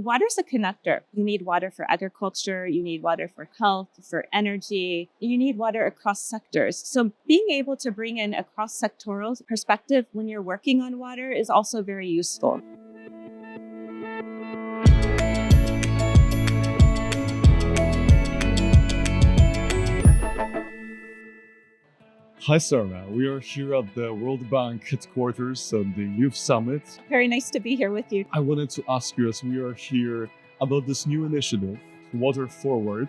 Water's a connector. You need water for agriculture, you need water for health, for energy, you need water across sectors. So being able to bring in a cross-sectoral perspective when you're working on water is also very useful. Hi Sarah, we are here at the World Bank headquarters at the Youth Summit. Very nice to be here with you. I wanted to ask you, as we are here, about this new initiative, Water Forward.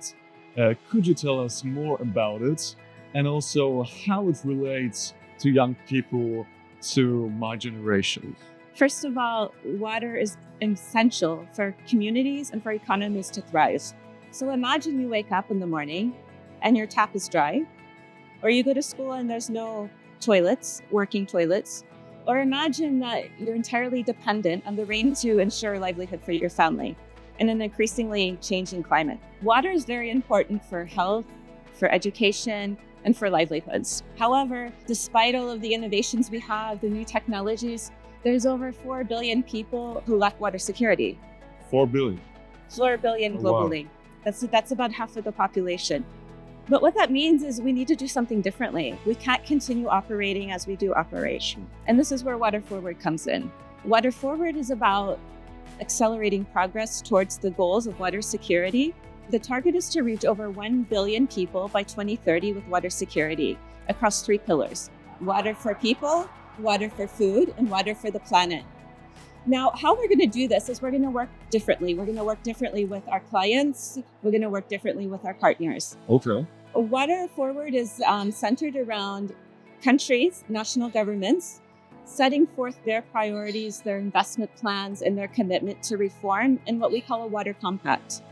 Could you tell us more about it and also how it relates to young people, to my generation? First of all, water is essential for communities and for economies to thrive. So imagine you wake up in the morning and your tap is dry, or you go to school and there's no toilets, working toilets, or imagine that you're entirely dependent on the rain to ensure livelihood for your family in an increasingly changing climate. Water is very important for health, for education, and for livelihoods. However, despite all of the innovations we have, the new technologies, there's over 4 billion people who lack water security. 4 billion. 4 billion globally. Wow. That's about half of the population. But what that means is we need to do something differently. We can't continue operating as we do operation. And this is where Water Forward comes in. Water Forward is about accelerating progress towards the goals of water security. The target is to reach over 1 billion people by 2030 with water security across 3 pillars: water for people, water for food, and water for the planet. Now, how we're going to do this is we're going to work differently. We're going to work differently with our clients. We're going to work differently with our partners. Okay. Water Forward is centered around countries, national governments, setting forth their priorities, their investment plans, and their commitment to reform in what we call a water compact.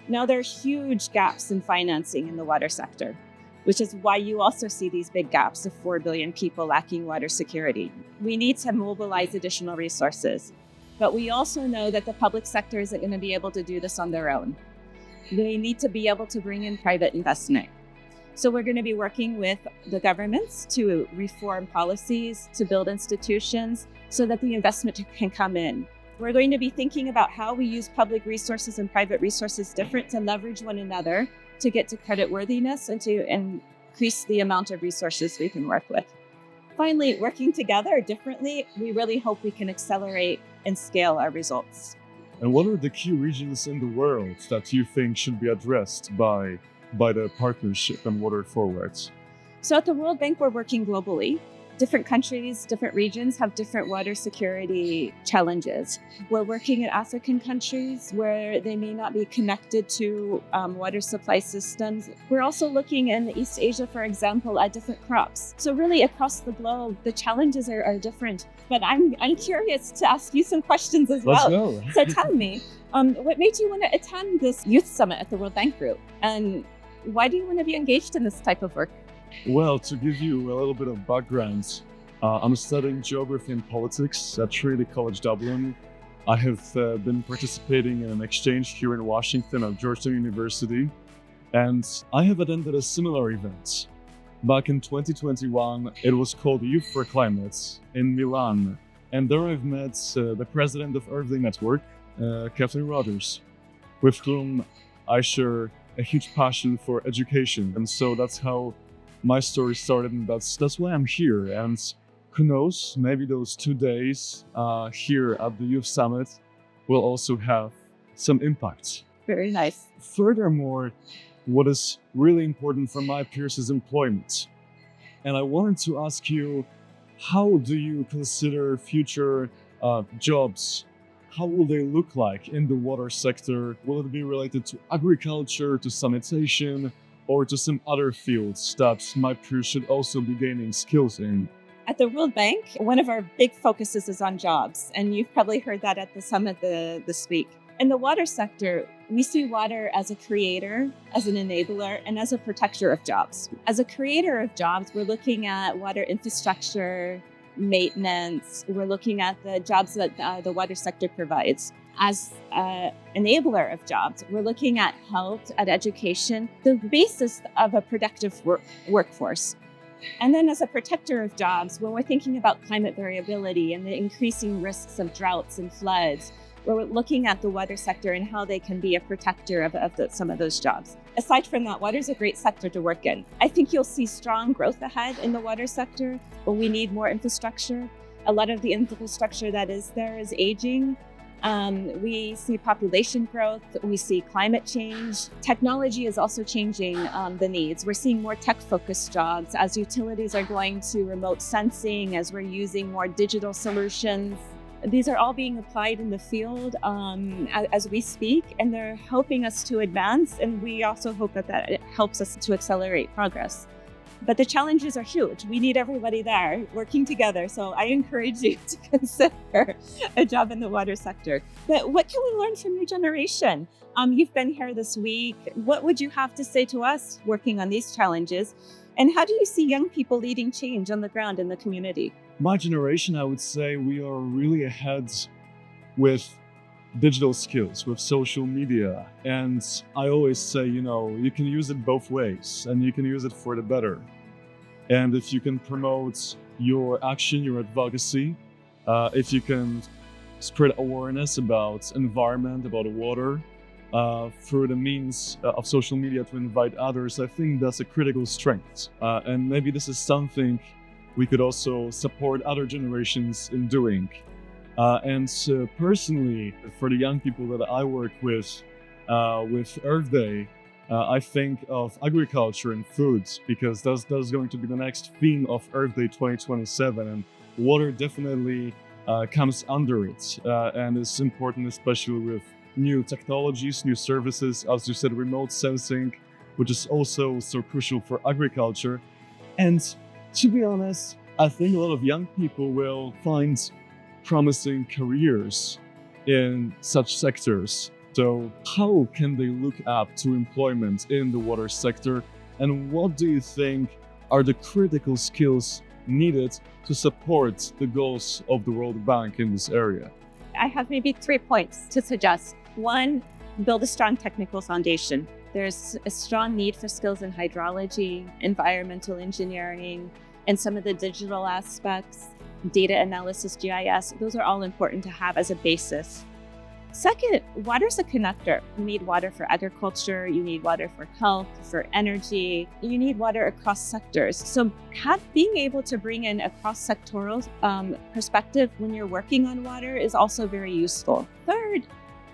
Now, there are huge gaps in financing in the water sector, which is why you also see these big gaps of 4 billion people lacking water security. We need to mobilize additional resources. But we also know that the public sector isn't going to be able to do this on their own. They need to be able to bring in private investment. So we're going to be working with the governments to reform policies, to build institutions so that the investment can come in. We're going to be thinking about how we use public resources and private resources different to leverage one another to get to creditworthiness and to increase the amount of resources we can work with. Finally, working together differently, we really hope we can accelerate and scale our results. And what are the key regions in the world that you think should be addressed by the partnership and Water Forward? So at the World Bank, we're working globally. Different countries, different regions have different water security challenges. We're working in African countries where they may not be connected to water supply systems. We're also looking in East Asia, for example, at different crops. So really across the globe, the challenges are different. But I'm curious to ask you some questions as well. Let's go. So tell me, what made you want to attend this youth summit at the World Bank Group? And why do you want to be engaged in this type of work? Well, to give you a little bit of background, I'm studying geography and politics at Trinity College Dublin. I have been participating in an exchange here in Washington at Georgetown University, and I have attended a similar event. Back in 2021, it was called Youth for Climate in Milan, and there I've met the president of Earth Day Network, Kathleen Rogers, with whom I share a huge passion for education, and so that's how my story started, and that's why I'm here. And who knows, maybe those 2 days here at the Youth Summit will also have some impact. Very nice. Furthermore, what is really important for my peers is employment. And I wanted to ask you, how do you consider future jobs? How will they look like in the water sector? Will it be related to agriculture, to sanitation, or to some other fields that my peers should also be gaining skills in? At the World Bank, one of our big focuses is on jobs, and you've probably heard that at the summit this week. In the water sector, we see water as a creator, as an enabler, and as a protector of jobs. As a creator of jobs, we're looking at water infrastructure, maintenance. We're looking at the jobs that the water sector provides. As an enabler of jobs, we're looking at health, at education, the basis of a productive workforce. And then as a protector of jobs, when we're thinking about climate variability and the increasing risks of droughts and floods, we're looking at the water sector and how they can be a protector of some of those jobs. Aside from that, water is a great sector to work in. I think you'll see strong growth ahead in the water sector, but we need more infrastructure. A lot of the infrastructure that is there is aging. We see population growth, we see climate change. Technology is also changing the needs. We're seeing more tech-focused jobs as utilities are going to remote sensing, as we're using more digital solutions. These are all being applied in the field as we speak, and they're helping us to advance, and we also hope that it helps us to accelerate progress. But the challenges are huge. We need everybody there working together. So I encourage you to consider a job in the water sector. But what can we learn from your generation? You've been here this week. What would you have to say to us working on these challenges? And how do you see young people leading change on the ground in the community? My generation, I would say we are really ahead with digital skills, with social media. And I always say, you can use it both ways and you can use it for the better. And if you can promote your action, your advocacy, if you can spread awareness about environment, about water, through the means of social media to invite others, I think that's a critical strength. And maybe this is something we could also support other generations in doing. Personally, for the young people that I work with Earth Day, I think of agriculture and food, because that's going to be the next theme of Earth Day 2027, and water definitely comes under it, and it's important, especially with new technologies, new services, as you said, remote sensing, which is also so crucial for agriculture. And to be honest, I think a lot of young people will find promising careers in such sectors. So how can they look up to employment in the water sector? And what do you think are the critical skills needed to support the goals of the World Bank in this area? I have maybe 3 points to suggest. One, build a strong technical foundation. There's a strong need for skills in hydrology, environmental engineering, and some of the digital aspects, data analysis, GIS. Those are all important to have as a basis. Second, water's a connector. You need water for agriculture, you need water for health, for energy, you need water across sectors. So being able to bring in a cross-sectoral perspective when you're working on water is also very useful. Third,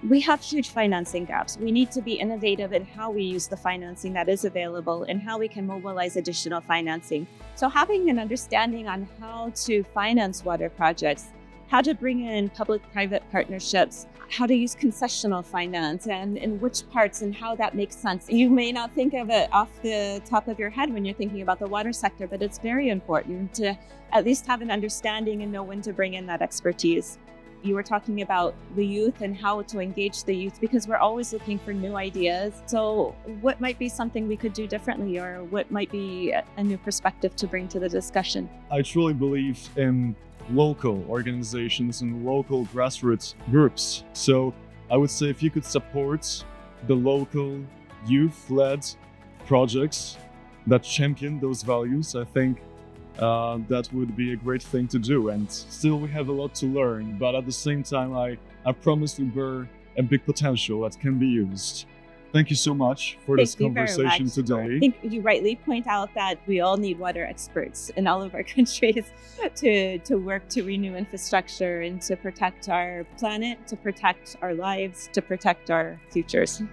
we have huge financing gaps. We need to be innovative in how we use the financing that is available and how we can mobilize additional financing. So having an understanding on how to finance water projects, how to bring in public-private partnerships, how to use concessional finance, and in which parts and how that makes sense. You may not think of it off the top of your head when you're thinking about the water sector, but it's very important to at least have an understanding and know when to bring in that expertise. You were talking about the youth and how to engage the youth, because we're always looking for new ideas. So what might be something we could do differently, or what might be a new perspective to bring to the discussion? I truly believe in local organizations and local grassroots groups. So I would say if you could support the local youth-led projects that champion those values, I think that would be a great thing to do. And still we have a lot to learn, but at the same time I promise we bear a big potential that can be used. Thank you so much for this conversation today. I think you rightly point out that we all need water experts in all of our countries to work to renew infrastructure and to protect our planet, to protect our lives, to protect our futures.